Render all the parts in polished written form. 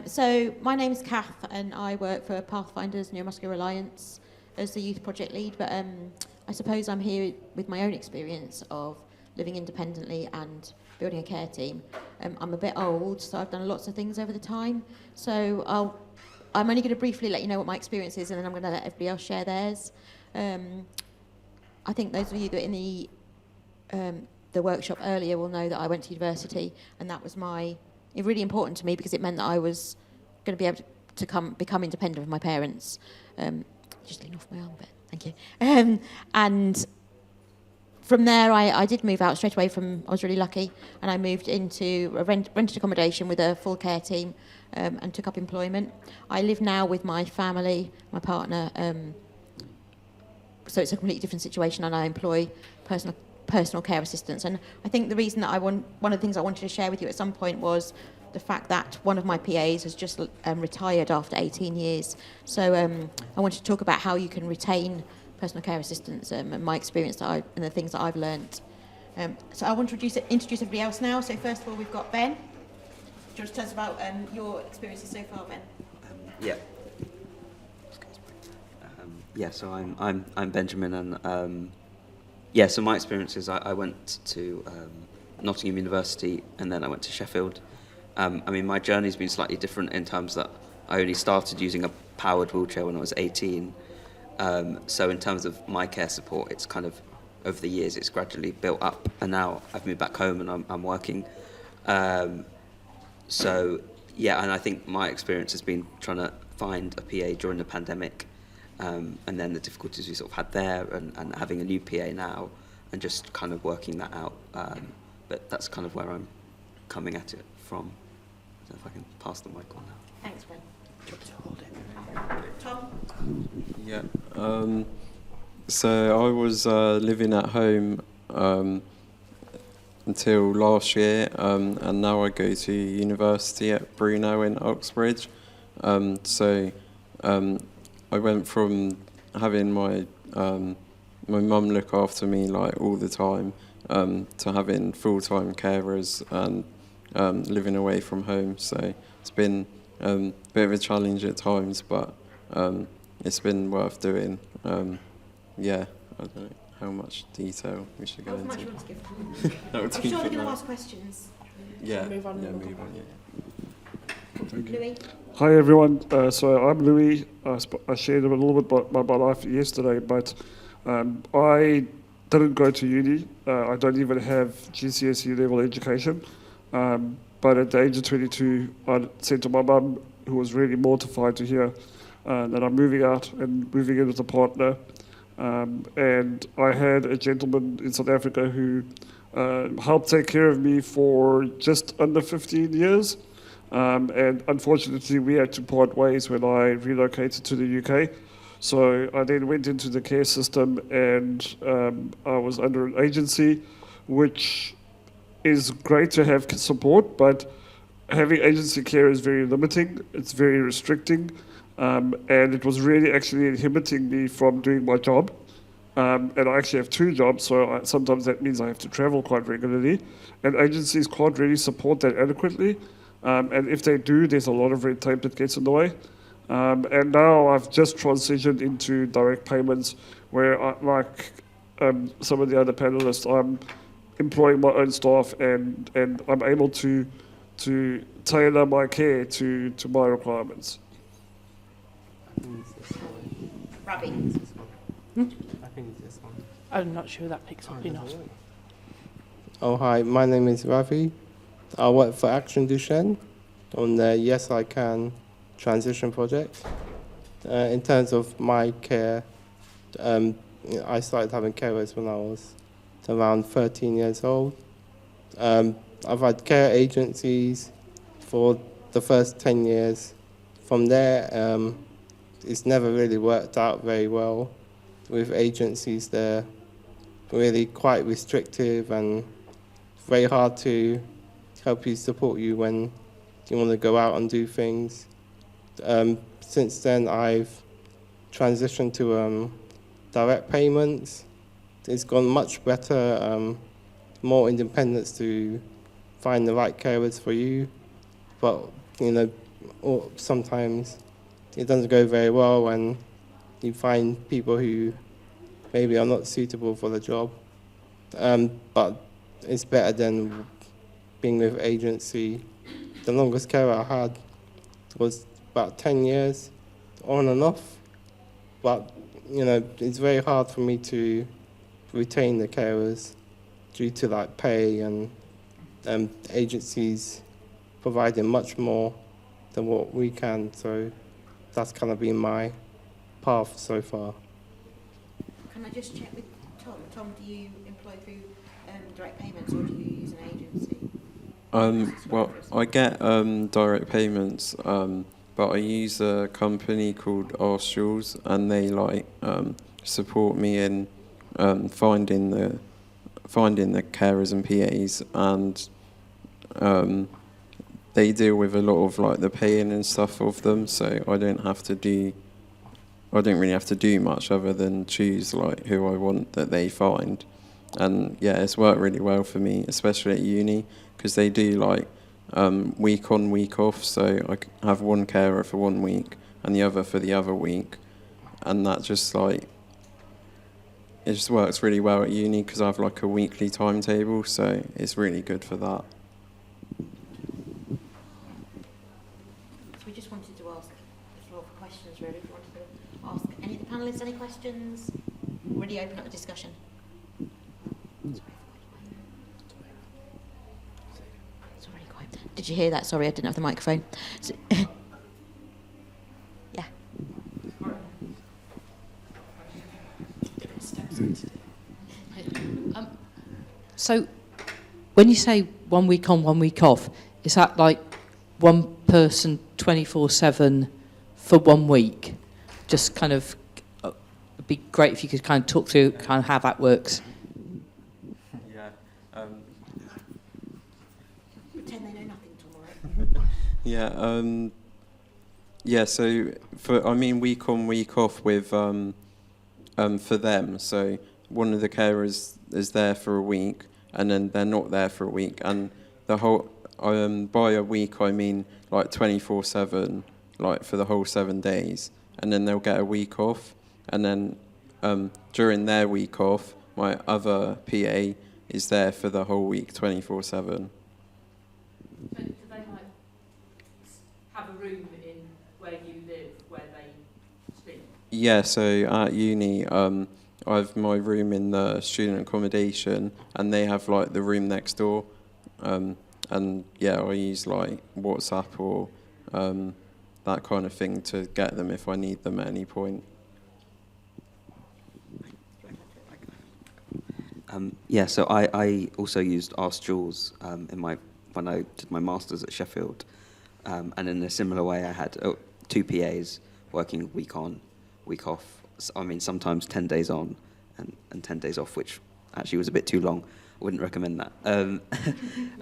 So my name's Kath, and I work for Pathfinders Neuromuscular Alliance as the youth project lead. But I suppose I'm here with my own experience of living independently and building a care team. I'm a bit old, so I've done lots of things over the time. So I'm only going to briefly let you know what my experience is, and then I'm going to let everybody else share theirs. I think those of you that are in the workshop earlier will know that I went to university, and that was really important to me because it meant that I was going to be able to become independent of my parents. Just lean off my arm a bit, thank you. And from there, I did move out straight away I was really lucky, and I moved into a rented accommodation with a full care team and took up employment. I live now with my family, my partner, so it's a completely different situation, and I employ personal care assistants. And I think the reason that one of the things I wanted to share with you at some point was the fact that one of my PAs has just retired after 18 years. So I wanted to talk about how you can retain personal care assistants and my experience and the things that I've learnt. So I want to introduce everybody else now. So first of all, we've got Ben. Do you want to tell us about your experiences so far, Ben? So I'm Benjamin, and so my experiences, I went to Nottingham University, and then I went to Sheffield. My journey's been slightly different in terms that I only started using a powered wheelchair when I was 18. So in terms of my care support, it's kind of, over the years, it's gradually built up, and now I've moved back home and I'm working. And I think my experience has been trying to find a PA during the pandemic, and then the difficulties we sort of had there, and having a new PA now, and just kind of working that out. But that's kind of where I'm coming at it from. So if I can pass the mic on now. Thanks, Ben. Do you want to hold it? Tom? Yeah. So I was living at home until last year, and now I go to university at Brunel in Uxbridge. I went from having my mum look after me like all the time to having full-time carers and living away from home. So it's been a bit of a challenge at times, but it's been worth doing. I don't know how much detail we should go into. How much you want to give? I'm sure they're going to ask questions. Yeah. Move on. Louis? Hi everyone, so I'm Louis. I shared a little bit about my life yesterday, but I didn't go to uni. I don't even have GCSE level education. But at the age of 22, I said to my mum, who was really mortified to hear that I'm moving out and moving in with a partner. And I had a gentleman in South Africa who helped take care of me for just under 15 years. And unfortunately, we had to part ways when I relocated to the UK. So I then went into the care system, and I was under an agency, which is great to have support, but having agency care is very limiting. It's very restricting, and it was really actually inhibiting me from doing my job. And I actually have two jobs, so sometimes that means I have to travel quite regularly, and agencies can't really support that adequately. And if they do, there's a lot of red tape that gets in the way. And now I've just transitioned into direct payments, where, like some of the other panelists, I'm employing my own staff, and I'm able to tailor my care to my requirements. Ravi? I think it's this one. I'm not sure that picks up enough. Oh, hi, my name is Ravi. I work for Action Duchenne on the Yes I Can transition project. In terms of my care, I started having carers when I was around 13 years old. I've had care agencies for the first 10 years. From there, it's never really worked out very well with agencies. They're really quite restrictive and very hard to help you, support you when you want to go out and do things. Since then, I've transitioned to direct payments. It's gone much better, more independence to find the right carers for you. But, or sometimes it doesn't go very well, and you find people who maybe are not suitable for the job. But it's better than being with agency. The longest carer I had was about 10 years, on and off. But, you know, it's very hard for me to retain the carers due to like pay and agencies providing much more than what we can. So that's kind of been my path so far. Can I just check with Tom? Tom, do you employ through direct payments or do you use an agency? Well, I get direct payments, but I use a company called Arstrals, and they like support me in finding the carers and PAs, and they deal with a lot of like the paying and stuff of them. So I don't really have to do much other than choose like who I want that they find. And yeah, it's worked really well for me, especially at uni, because they do like week on, week off. So I have one carer for 1 week and the other for the other week, and that just like it just works really well at uni because I have like a weekly timetable. So it's really good for that. So we just wanted to ask the floor for questions, really. If you wanted to ask any of the panellists any questions, really open up the discussion. It's already quiet. Did you hear that? Sorry, I didn't have the microphone. So, yeah. So, when you say 1 week on, 1 week off, is that like one person 24/7 for 1 week? Just kind of, it'd be great if you could kind of talk through kind of how that works. Yeah. Pretend they know nothing tomorrow. Yeah. Yeah. So week on, week off with for them. So one of the carers is there for a week, and then they're not there for a week, and the whole by a week I mean like 24/7, like for the whole 7 days, and then they'll get a week off, and then during their week off, my other PA is there for the whole week 24/7. Do they like have a room in where you live, where they sleep? Yeah, so at uni, I have my room in the student accommodation, and they have like the room next door. And yeah, I use like WhatsApp or that kind of thing to get them if I need them at any point. Yeah, so I also used Arstrals when I did my masters at Sheffield, and in a similar way, I had 2 PAs working week on, week off. I mean, sometimes 10 days on and 10 days off, which actually was a bit too long. I wouldn't recommend that.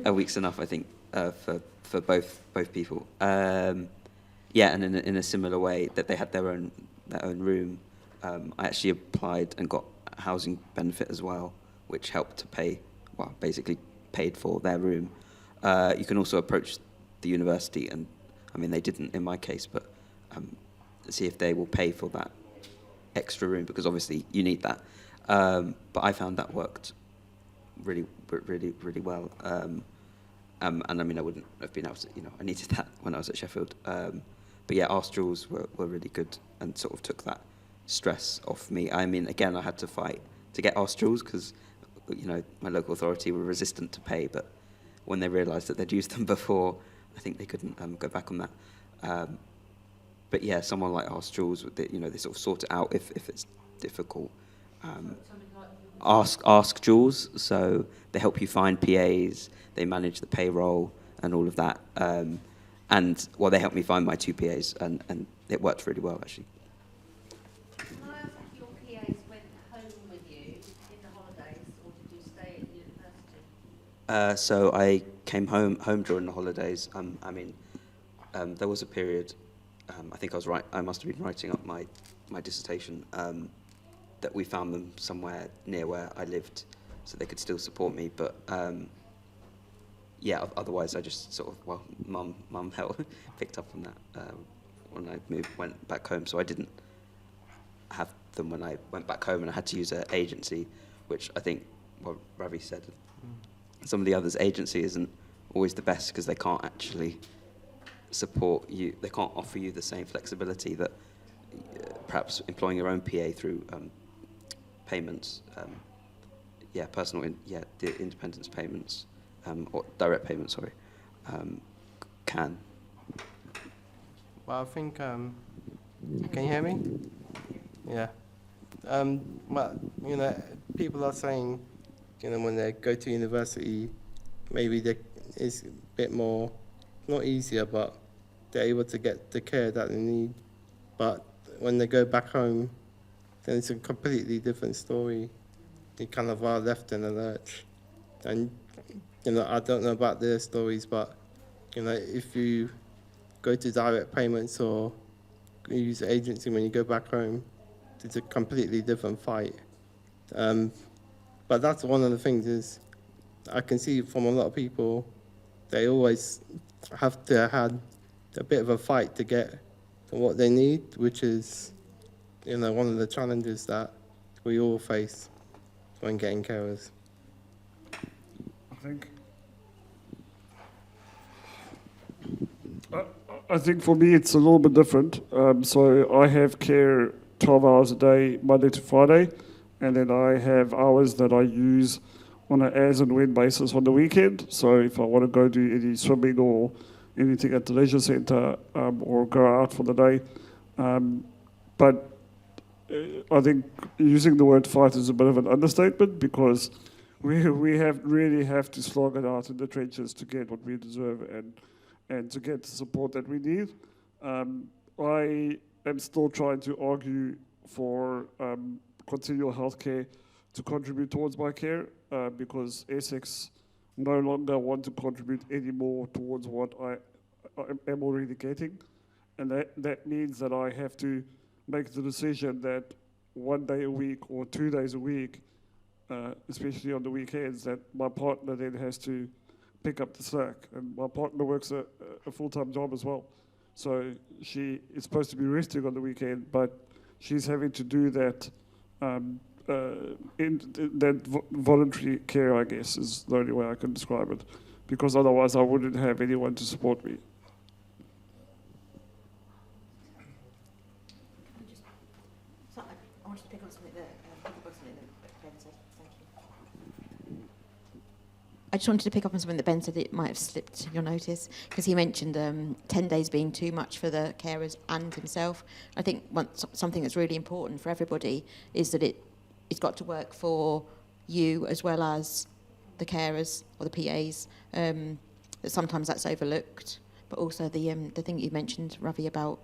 A week's enough, I think, for both people. Yeah, and in a similar way that they had their own room, I actually applied and got a housing benefit as well, which helped to basically paid for their room. You can also approach the university, and I mean they didn't in my case, but see if they will pay for that extra room, because obviously you need that. But I found that worked really well. And I mean I wouldn't have been able to, I needed that when I was at Sheffield. But yeah, Arstrals were really good and sort of took that stress off me. I mean, again, I had to fight to get Arstrals because, my local authority were resistant to pay, but when they realised that they'd used them before, I think they couldn't go back on that. But yeah, someone like Arstrals, they sort of sort it out if it's difficult. Ask Jules, so they help you find PAs, they manage the payroll and all of that. And they helped me find my 2 PAs, and it worked really well, actually. Can I ask if your PAs went home with you in the holidays, or did you stay at university? So I came home during the holidays. There was a period, I think I must have been writing up my dissertation, that we found them somewhere near where I lived, so they could still support me. But yeah, otherwise I just sort of, well, mum helped, picked up on that when I went back home. So I didn't have them when I went back home, and I had to use an agency, which I think, what Ravi said, some of the others' agency isn't always the best because they can't actually support you. They can't offer you the same flexibility that perhaps employing your own PA through payments, the independence payments, or direct payments, sorry, can. Well, I think, can you hear me? Yeah. Well, people are saying, when they go to university, maybe it's a bit more, not easier, but they're able to get the care that they need. But when they go back home, then it's a completely different story. They kind of are left in a lurch. And, I don't know about their stories, but, if you go to direct payments or use agency when you go back home, it's a completely different fight. But that's one of the things is I can see from a lot of people, they always have to have a bit of a fight to get what they need, which is, one of the challenges that we all face when getting carers. I think for me it's a little bit different. So I have care 12 hours a day, Monday to Friday, and then I have hours that I use on an as and when basis on the weekend. So if I want to go do any swimming or anything at the leisure centre, or go out for the day. But I think using the word fight is a bit of an understatement, because we really have to slog it out in the trenches to get what we deserve and to get the support that we need. I am still trying to argue for continual healthcare to contribute towards my care, because Essex no longer want to contribute any more towards what I am already getting. And that means that I have to make the decision that 1 day a week or 2 days a week, especially on the weekends, that my partner then has to pick up the slack. And my partner works a full-time job as well. So she is supposed to be resting on the weekend, but she's having to do that voluntary care, I guess, is the only way I can describe it. Because otherwise I wouldn't have anyone to support me. I wanted to pick up something that Ben said. Thank you. I just wanted to pick up on something that Ben said that might have slipped your notice, because he mentioned 10 days being too much for the carers and himself. I think something that's really important for everybody is that it's got to work for you as well as the carers or the PAs. That sometimes that's overlooked, but also the thing you mentioned, Ravi, about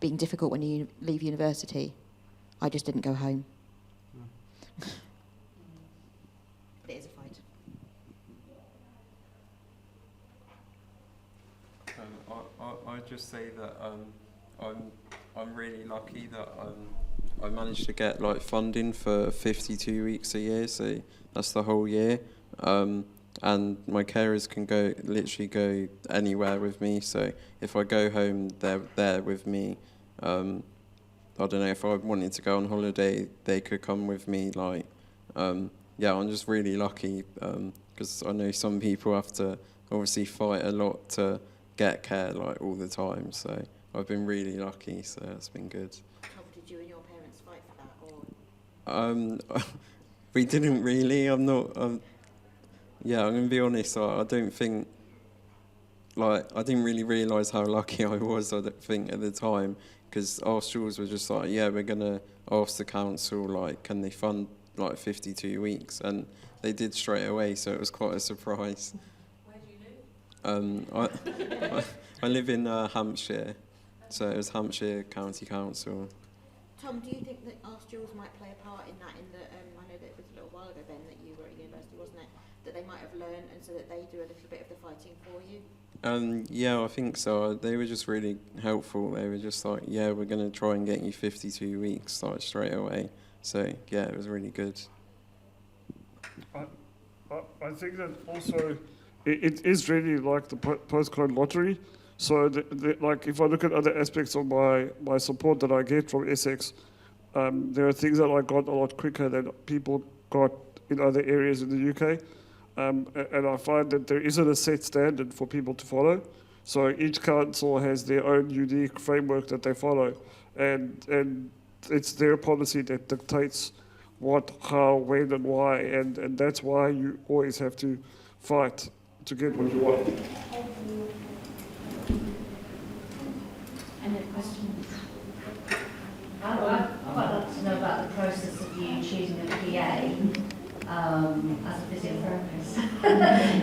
being difficult when you leave university. I just didn't go home. But it is a fight. I just say that I'm really lucky that I managed to get funding for 52 weeks a year, so that's the whole year. And my carers can literally go anywhere with me. So if I go home, they're there with me. I don't know, if I wanted to go on holiday, they could come with me. I'm just really lucky, because I know some people have to obviously fight a lot to get care all the time. So I've been really lucky, so it's been good. How did you and your parents fight for that? Or? We didn't really. I'm going to be honest, I don't think, I didn't really realise how lucky I was, I don't think, at the time, because our schools were just we're going to ask the council, can they fund, 52 weeks, and they did straight away, so it was quite a surprise. Where do you live? I live in Hampshire, so it was Hampshire County Council. Tom, do you think that our schools might play a part in that, I know that it was a little while ago, Ben, that you were at university, wasn't it? That they might have learned, and so that they do a little bit of the fighting for you? Yeah, I think so. They were just really helpful. They were just we're going to try and get you 52 weeks straight away. So, yeah, it was really good. I think that also it is really like the postcode lottery. So, like, if I look at other aspects of my support that I get from Essex, there are things that I got a lot quicker than people got in other areas in the UK. And I find that there isn't a set standard for people to follow. So each council has their own unique framework that they follow. And it's their policy that dictates what, how, when, and why. And that's why you always have to fight to get what you want. Any other questions? I'd quite like to know about the process of you choosing a PA as a physiotherapist.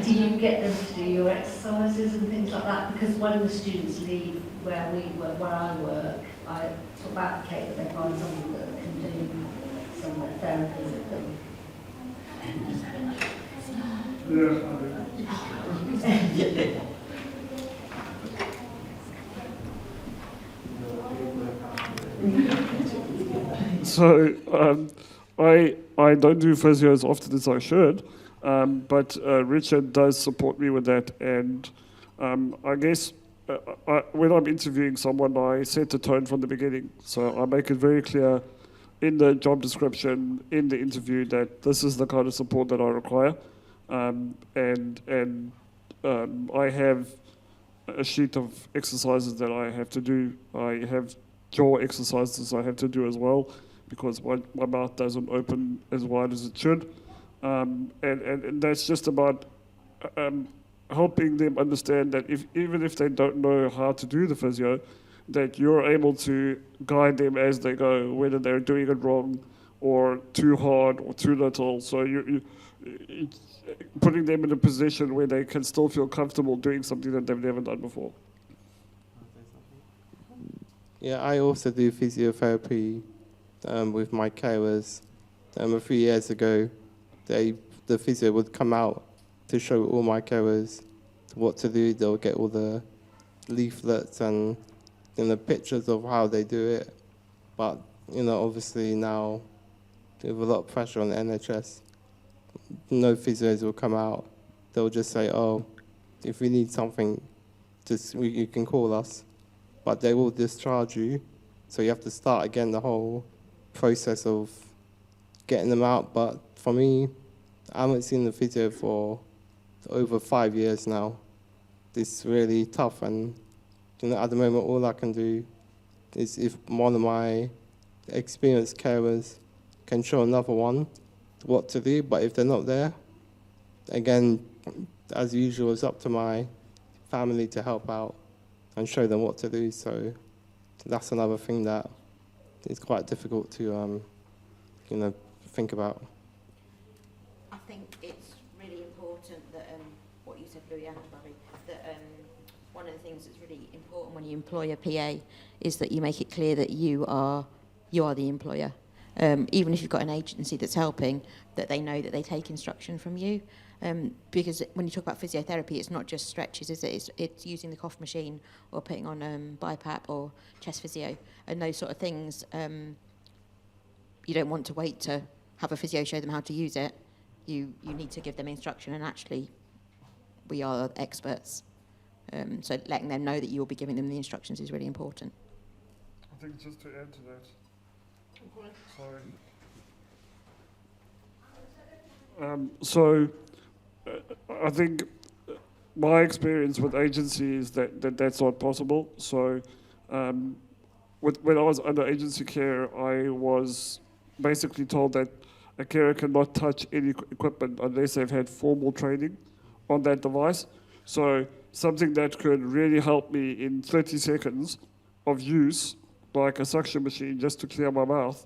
Do you get them to do your exercises and things like that? Because when the students leave where I work, I sort of advocate that they find someone that can do some therapy with them. So I don't do physio as often as I should, but Richard does support me with that. And I guess when I'm interviewing someone, I set the tone from the beginning. So I make it very clear in the job description, in the interview, that this is the kind of support that I require. And I have a sheet of exercises that I have to do. I have jaw exercises I have to do as well, because my mouth doesn't open as wide as it should. And that's just about helping them understand that even if they don't know how to do the physio, that you're able to guide them as they go, whether they're doing it wrong or too hard or too little. So you putting them in a position where they can still feel comfortable doing something that they've never done before. Yeah, I also do physiotherapy with my carers. A few years ago, the physio would come out to show all my carers what to do. They'll get all the leaflets and the pictures of how they do it. But obviously now, with a lot of pressure on the NHS, no physios will come out. They'll just say, "Oh, if we need something, you can call us." But they will discharge you, so you have to start again the whole process of getting them out. But for me, I haven't seen the physio for over 5 years now. It's really tough, and at the moment, all I can do is if one of my experienced carers can show another one what to do. But if they're not there, again, as usual, it's up to my family to help out and show them what to do. So that's another thing that is quite difficult to, think about. I think it's really important that what you said, Louis and Barry, that one of the things that's really important when you employ a PA is that you make it clear that you are the employer. Even if you've got an agency that's helping, that they know that they take instruction from you. Because when you talk about physiotherapy, it's not just stretches, is it? It's using the cough machine or putting on BiPAP or chest physio and those sort of things. You don't want to wait to have a physio show them how to use it. You need to give them instruction, and actually, we are experts. So letting them know that you will be giving them the instructions is really important. I think just to add to that. Sorry. I think my experience with agency is that's not possible. So when I was under agency care, I was basically told that a carer cannot touch any equipment unless they've had formal training on that device. So something that could really help me in 30 seconds of use, like a suction machine just to clear my mouth,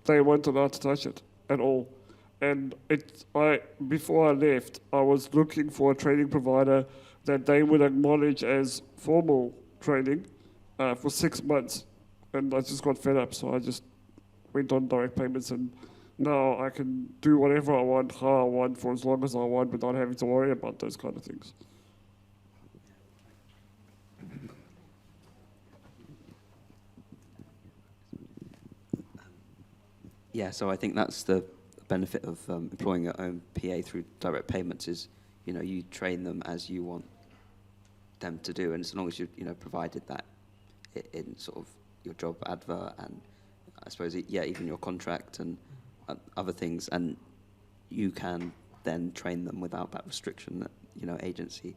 they weren't allowed to touch it at all. And before I left, I was looking for a training provider that they would acknowledge as formal training for 6 months. And I just got fed up, so I just went on direct payments, and now I can do whatever I want, how I want, for as long as I want, without having to worry about those kind of things. Yeah, so I think that's the benefit of employing your own PA through direct payments is you train them as you want them to do, and as long as you provided that in sort of your job advert and I suppose even your contract and other things, and you can then train them without that restriction that agency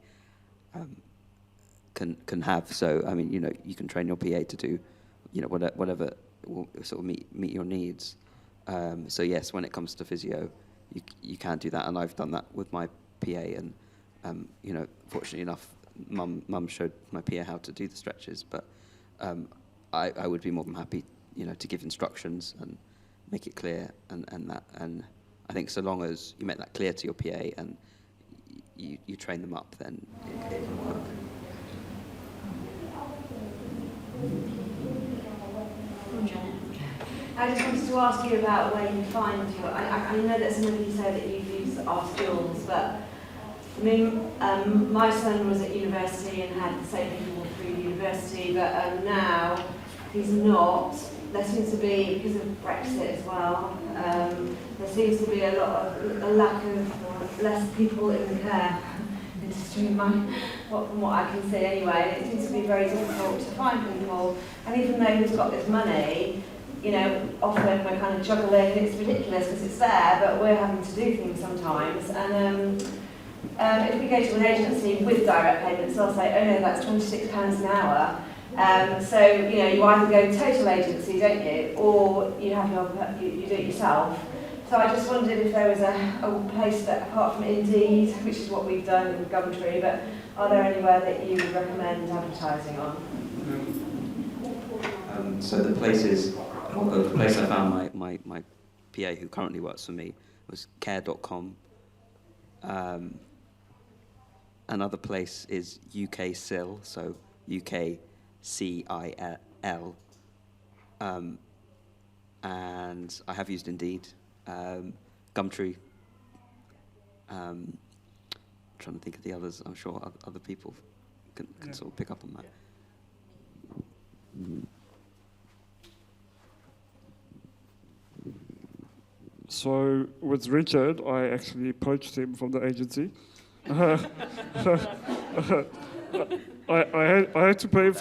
can have. So I mean, you can train your PA to do whatever will sort of meet your needs. So yes, when it comes to physio, you can do that, and I've done that with my PA, and fortunately enough, Mum showed my PA how to do the stretches, but I would be more than happy to give instructions and make it clear, and I think so long as you make that clear to your PA and you train them up, then it can work. I just wanted to ask you about where you find your. I know that some of you say that you use Ask Jules, but I mean, my son was at university and had the same people through university, but now he's not. There seems to be, because of Brexit as well, there seems to be a lack of less people in the care industry, from what I can see anyway. It seems to be very difficult to find people, and even though he's got this money, often we're kind of juggling. It's ridiculous because it's there, but we're having to do things sometimes. And if we go to an agency with direct payments, they'll say, oh no, that's £26 an hour. So you either go total agency, don't you, or you have you do it yourself. So I just wondered if there was a place that, apart from Indeed, which is what we've done with Gumtree, but are there anywhere that you would recommend advertising on? So the place I found my PA who currently works for me was care.com. Another place is UKCIL, so UKCIL. And I have used Indeed. Gumtree. Trying to think of the others. I'm sure other people can sort of pick up on that. So with Richard, I actually poached him from the agency. I had to pay a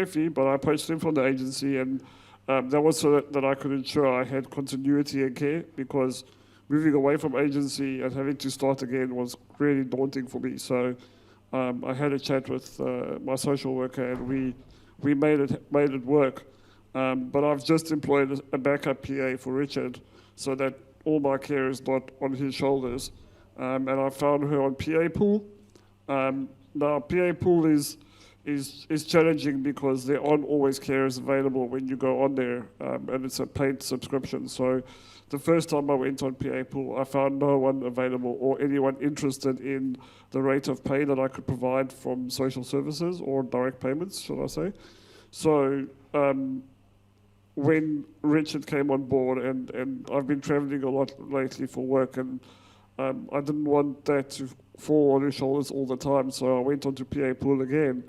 fee. But I poached him from the agency, and that was so that I could ensure I had continuity in care, because moving away from agency and having to start again was really daunting for me. So I had a chat with my social worker, and we made it work. But I've just employed a backup PA for Richard, so that all my care is not on his shoulders. And I found her on PA Pool. Now, PA Pool is challenging because there aren't always carers available when you go on there, and it's a paid subscription. So the first time I went on PA Pool, I found no one available or anyone interested in the rate of pay that I could provide from social services or direct payments, should I say. So when Richard came on board, and I've been traveling a lot lately for work, and I didn't want that to fall on his shoulders all the time, so I went on to PA Pool again,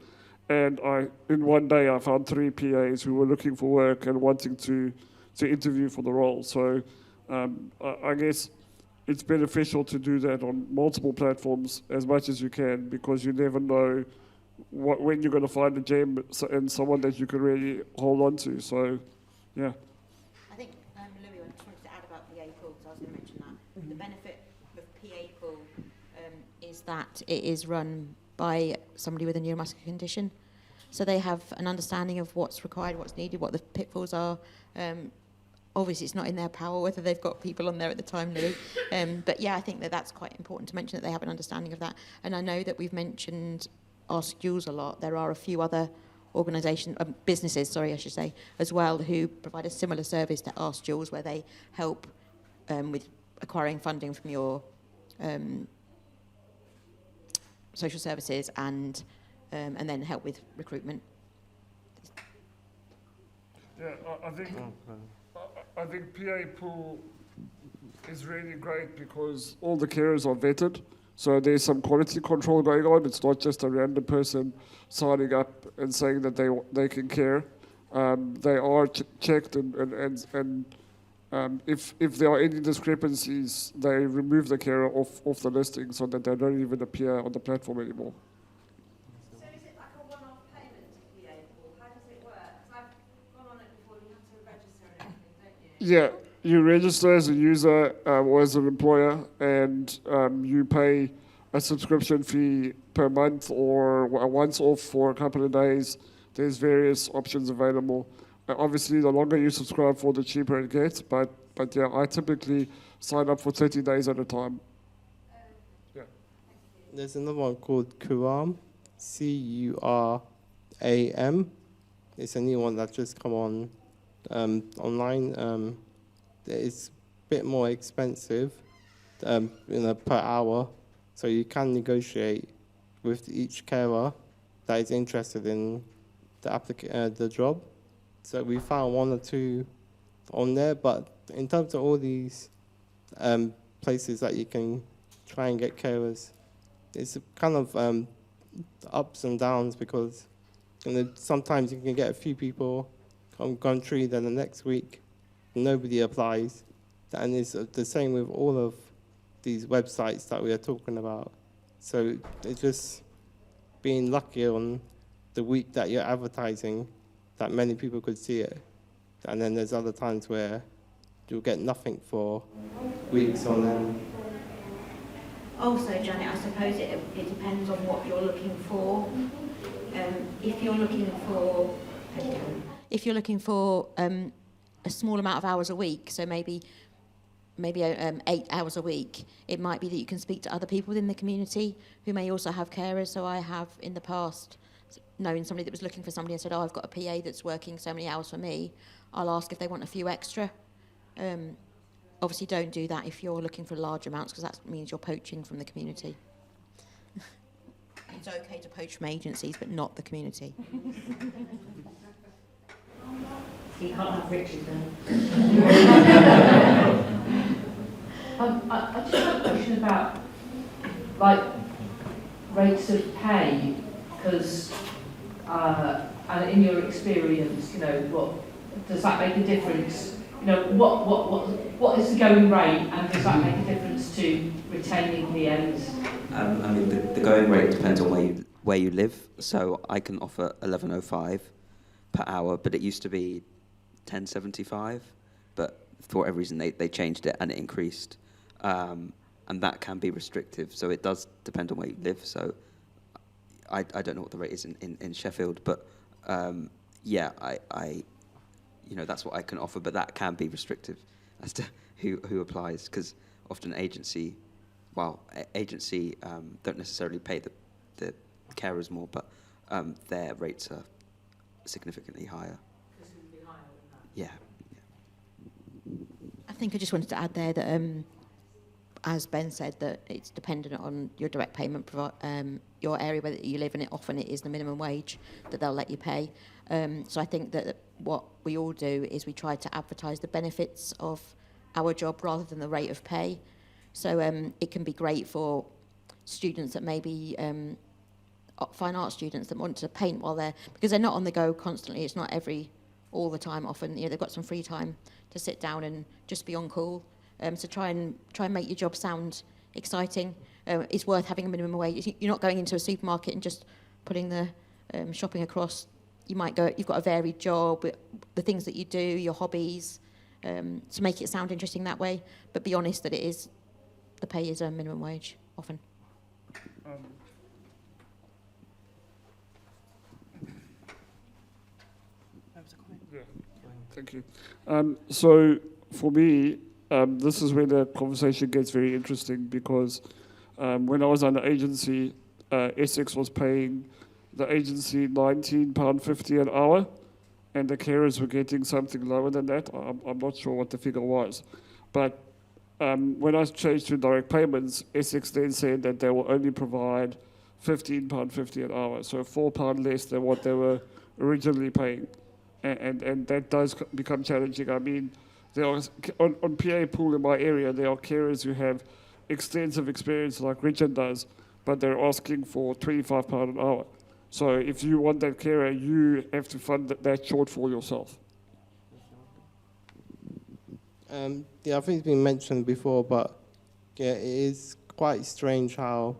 and in one day I found 3 PAs who were looking for work and wanting to interview for the role. So I guess it's beneficial to do that on multiple platforms as much as you can, because you never know when you're going to find a gem and someone that you can really hold on to. So, yeah. I think, Louis, I just wanted to add about PA Pool, because I was going to mention that. The benefit of PA Pool is that it is run by somebody with a neuromuscular condition. So they have an understanding of what's required, what's needed, what the pitfalls are. Obviously, it's not in their power whether they've got people on there at the time, Louis. But yeah, I think that's quite important to mention, that they have an understanding of that. And I know that we've mentioned Ask Jules a lot. There are a few other businesses, I should say, as well, who provide a similar service to Ask Jules, where they help with acquiring funding from your social services and then help with recruitment. Yeah, I think PA Pool is really great because all the carers are vetted. So there's some quality control going on. It's not just a random person signing up and saying that they can care. They are checked and If there are any discrepancies, they remove the carer off the listing so that they don't even appear on the platform anymore. So is it like a one-off payment to PA Pool? How does it work? Because I've gone on it before, you have to register and everything, don't you? Yeah, you register as a user or as an employer, and you pay a subscription fee per month or a once off for a couple of days. There's various options available. Obviously, the longer you subscribe for, the cheaper it gets. But yeah, I typically sign up for 30 days at a time. There's another one called Curam, Curam. It's a new one that just come on online. It's a bit more expensive, per hour, so you can negotiate with each carer that is interested in the job. So we found one or two on there, but in terms of all these places that you can try and get carers, it's kind of ups and downs because sometimes you can get a few people on Gumtree, then the next week nobody applies, and it's the same with all of these websites that we are talking about. So it's just being lucky on the week that you're advertising that many people could see it, and then there's other times where you'll get nothing for weeks on end. Also, Janet, I suppose it depends on what you're looking for. If you're looking for a small amount of hours a week, so maybe 8 hours a week, it might be that you can speak to other people within the community who may also have carers. So I have in the past known somebody that was looking for somebody and said, I've got a PA that's working so many hours for me, I'll ask if they want a few extra. Obviously don't do that if you're looking for large amounts, because that means you're poaching from the community. It's okay to poach from agencies, but not the community. You can't have Richard then. I just have a question about, like, rates of pay, because, and in your experience, what does that make a difference? What is the going rate, and does that make a difference to retaining PAs? The going rate depends on where you live. So I can offer $11.05 per hour, but it used to be $10.75. But for whatever reason, they changed it and it increased, and that can be restrictive. So it does depend on where you live. So I don't know what the rate is in Sheffield, but that's what I can offer. But that can be restrictive as to who applies, because often agency don't necessarily pay the carers more, but their rates are significantly higher. Yeah. I think I just wanted to add there that, as Ben said, that it's dependent on your direct payment, your area where you live, and often it is the minimum wage that they'll let you pay. So I think that what we all do is we try to advertise the benefits of our job rather than the rate of pay. So it can be great for students that maybe fine art students that want to paint while because they're not on the go constantly. It's not all the time. Often, they've got some free time to sit down and just be on call. So try and make your job sound exciting. It's worth having a minimum wage. You're not going into a supermarket and just putting the shopping across. You've got a varied job, the things that you do, your hobbies, to make it sound interesting that way. But be honest that the pay is a minimum wage often. Yeah, thank you. So for me, this is where the conversation gets very interesting, because when I was under agency, Essex was paying the agency £19.50 an hour, and the carers were getting something lower than that. I'm not sure what the figure was. But when I changed to direct payments, Essex then said that they will only provide £15.50 an hour, so £4 less than what they were originally paying. And that does become challenging. I mean, there are, on PA Pool in my area, there are carers who have extensive experience like Richard does, but they're asking for £25 an hour. So if you want that carer, you have to fund that shortfall yourself. Yeah, I think it's been mentioned before, but yeah, it is quite strange how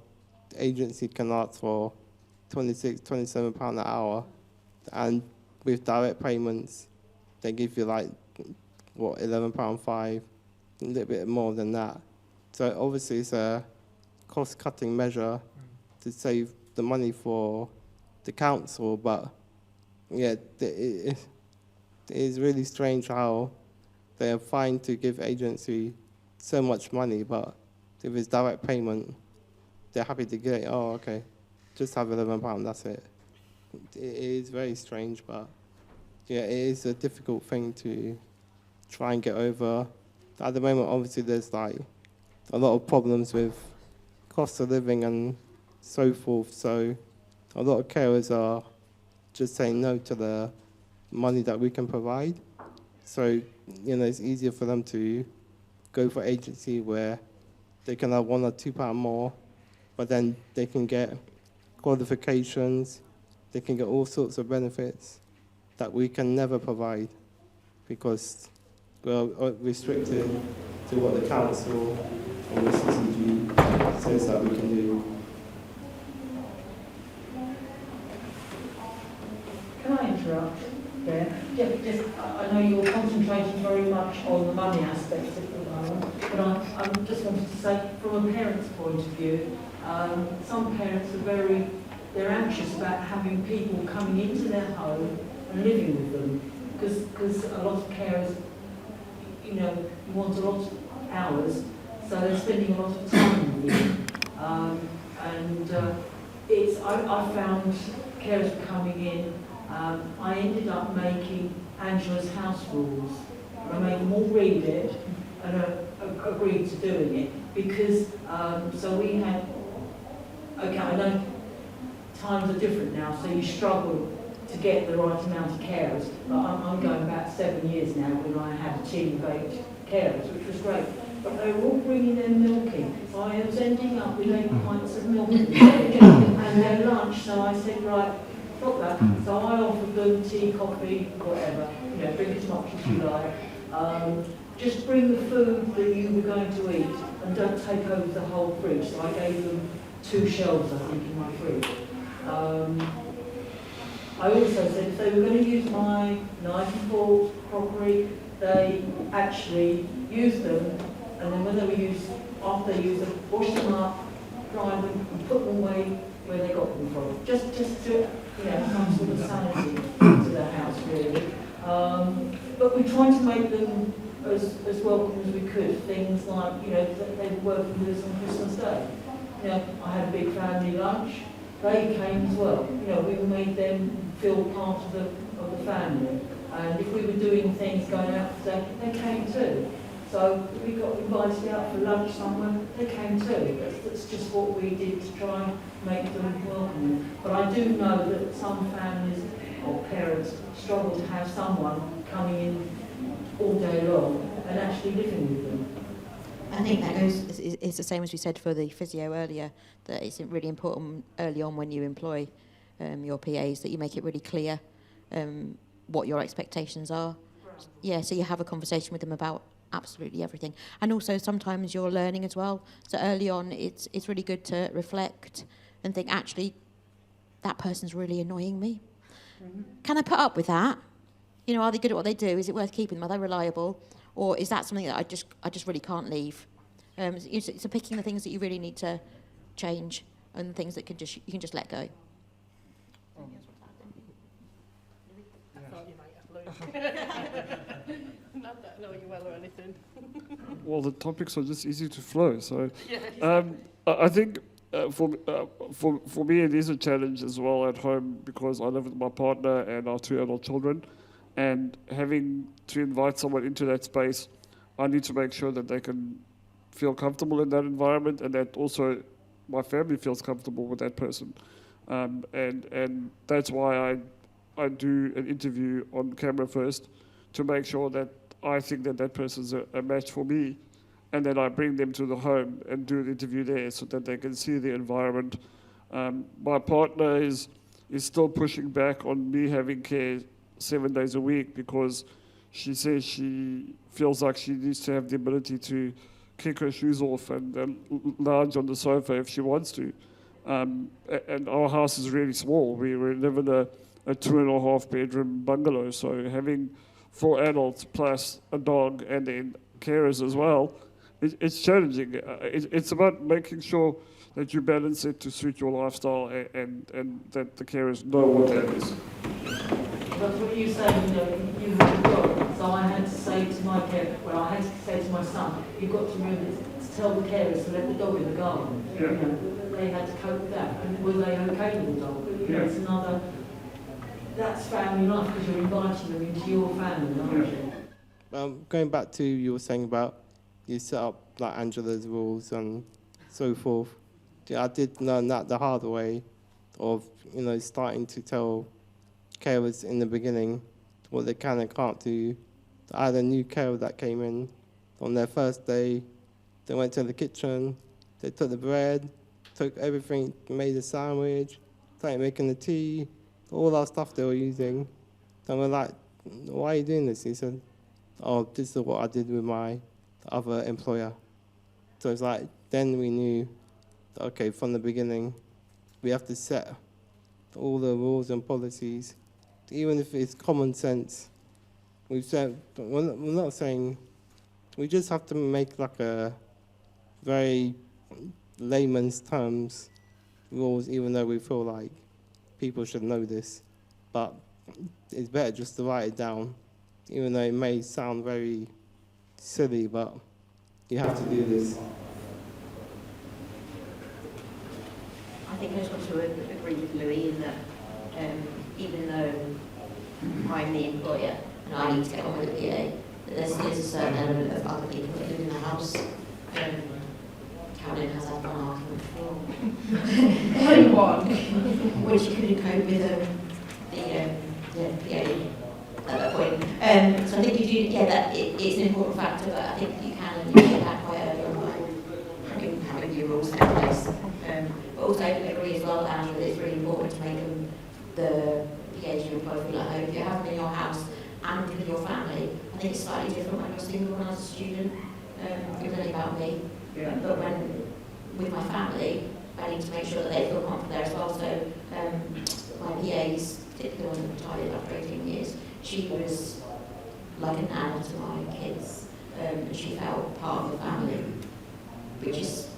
the agency can ask for 26, 27 pound an hour, and with direct payments, they give you like what, £11.5, a little bit more than that. So obviously it's a cost-cutting measure to save the money for the council, but yeah, it is really strange how they are fine to give agency so much money, but if it's direct payment, they're happy to get it. Oh, okay, just have £11, that's it. It is very strange, but yeah, it is a difficult thing to try and get over. At the moment, obviously, there's like a lot of problems with cost of living and so forth, so a lot of carers are just saying no to the money that we can provide. So, you know, it's easier for them to go for agency where they can have £1 or £2 more, but then they can get qualifications, they can get all sorts of benefits that we can never provide because we're restricted to what the council or the CCG says that we can do. Can I interrupt there? I know you're concentrating very much on the money aspects at the moment, but I just wanted to say, from a parent's point of view, some parents are they're anxious about having people coming into their home and living with them, because a lot of carers, you know, want a lot of hours, so they're spending a lot of time with you. I found carers coming in. I ended up making Angela's house rules. I made them all read it and agreed to doing it because so we had. Okay, I know times are different now, so you struggle to get the right amount of carers. But I'm going back 7 years now when I had a team of 8 carers, which was great. But they were all bringing their milk in. So I was ending up with 8 pints of milk and their lunch. So I said, right, stop that. So I offered them tea, coffee, whatever. You know, drink as much as you like. Just bring the food that you were going to eat and don't take over the whole fridge. So I gave them 2 shelves, I think, in my fridge. I also said if they were going to use my knife and forks, crockery, they actually use them, and then when they were used, after they use them, wash them up, dry them, and put them away where they got them from. Just to, you know, some sort of sanity to the house, really. But we tried to make them as welcome as we could. Things like, you know, they were working with us on Christmas Day. You know, I had a big family lunch. They came as well. You know, we made them feel part of the family. And if we were doing things going out today, they came too. So if we got invited out for lunch somewhere, they came too. That's just what we did to try and make them welcome. But I do know that some families or parents struggle to have someone coming in all day long and actually living with them. I think that goes is the same as we said for the physio earlier, that it's really important early on when you employ your PAs that you make it really clear what your expectations are. Yeah, so you have a conversation with them about absolutely everything. And also sometimes you're learning as well. So early on it's really good to reflect and think, actually, that person's really annoying me. Can I put up with that? You know, are they good at what they do? Is it worth keeping them? Are they reliable? Or is that something that I just really can't leave? So picking the things that you really need to change and the things that you can just let go. Not that I know you well or anything. Well, the topics are just easy to flow. So I think for me it is a challenge as well at home because I live with my partner and our 2 adult children. And having to invite someone into that space, I need to make sure that they can feel comfortable in that environment and that also my family feels comfortable with that person. And that's why I do an interview on camera first to make sure that I think that person's a match for me. And then I bring them to the home and do an interview there so that they can see the environment. My partner is still pushing back on me having care 7 days a week because she says she feels like she needs to have the ability to kick her shoes off and lounge on the sofa if she wants to. And our house is really small. We live in a 2.5 bedroom bungalow, so having 4 adults plus a dog and then carers as well, it's challenging. It's about making sure that you balance it to suit your lifestyle and that the carers know what that is. That's what you say, you know, you have a dog. So I had to say to my care, well, I had to say to my son, you've got to remember to tell the carers to let the dog in the garden. Yeah. You know, they had to cope with that. And were they okay with the dog? You know, it's another, that's family life because you're inviting them into your family, aren't you? Going back to you were saying about you set up like Angela's rules and so forth. Yeah, I did learn that the hard way of, you know, starting to tell carers in the beginning what they can and can't do. I had a new carer that came in on their first day. They went to the kitchen, they took the bread, took everything, made a sandwich, started making the tea, all that stuff they were using. And we're like, why are you doing this? He said, oh, this is what I did with my other employer. So it's like, then we knew, okay, from the beginning, we have to set all the rules and policies, even if it's common sense. We've said, we're not saying, we just have to make like a very layman's terms rules, even though we feel like people should know this. But it's better just to write it down, even though it may sound very silly, but you have to do this. I think I just want to agree with Louis in that even though I'm the employer and I need to get on with the PA, that there's a certain element of other people that live in the house. Carolyn has had one argument before. When she couldn't cope with the PA at that point. So I think if you, that it's an important factor, but I think you can and you get that quite early on, like having your rules in place. But also I agree as well, Andrew, that it's really important to make them the PAs you employ feel at home. If you have them in your house and with your family, I think it's slightly different when you're single when I was a student. It was only about me. Yeah. But when with my family, I need to make sure that they feel comfortable there as well. So my PAs, particularly the one that retired after 18 years, she was like an nana to my kids, and she felt part of the family, which is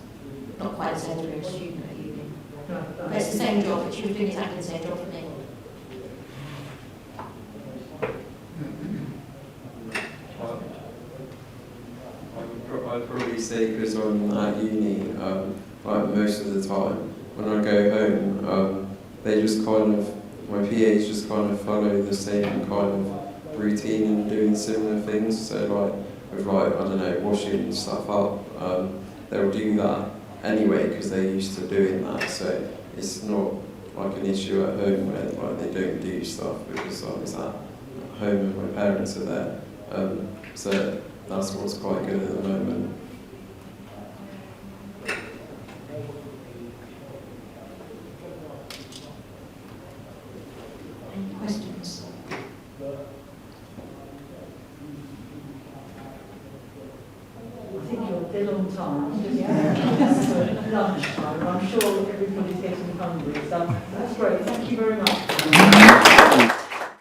not quite the same as being a student at uni. But it's the same job, but she was doing exactly the same job for me. I'd probably say because I'm at uni, like most of the time, when I go home, they just kind of, my PAs just kind of follow the same kind of routine and doing similar things. So like, with like, I don't know, washing stuff up, they'll do that anyway because they're used to doing that. So it's not like an issue at home where like they don't do stuff because I was at home and my parents are there. So that's what's quite good at the moment. Any questions? I think you're dead on time. Lunchtime. I'm sure everybody's getting hungry. So that's great. Thank you very much.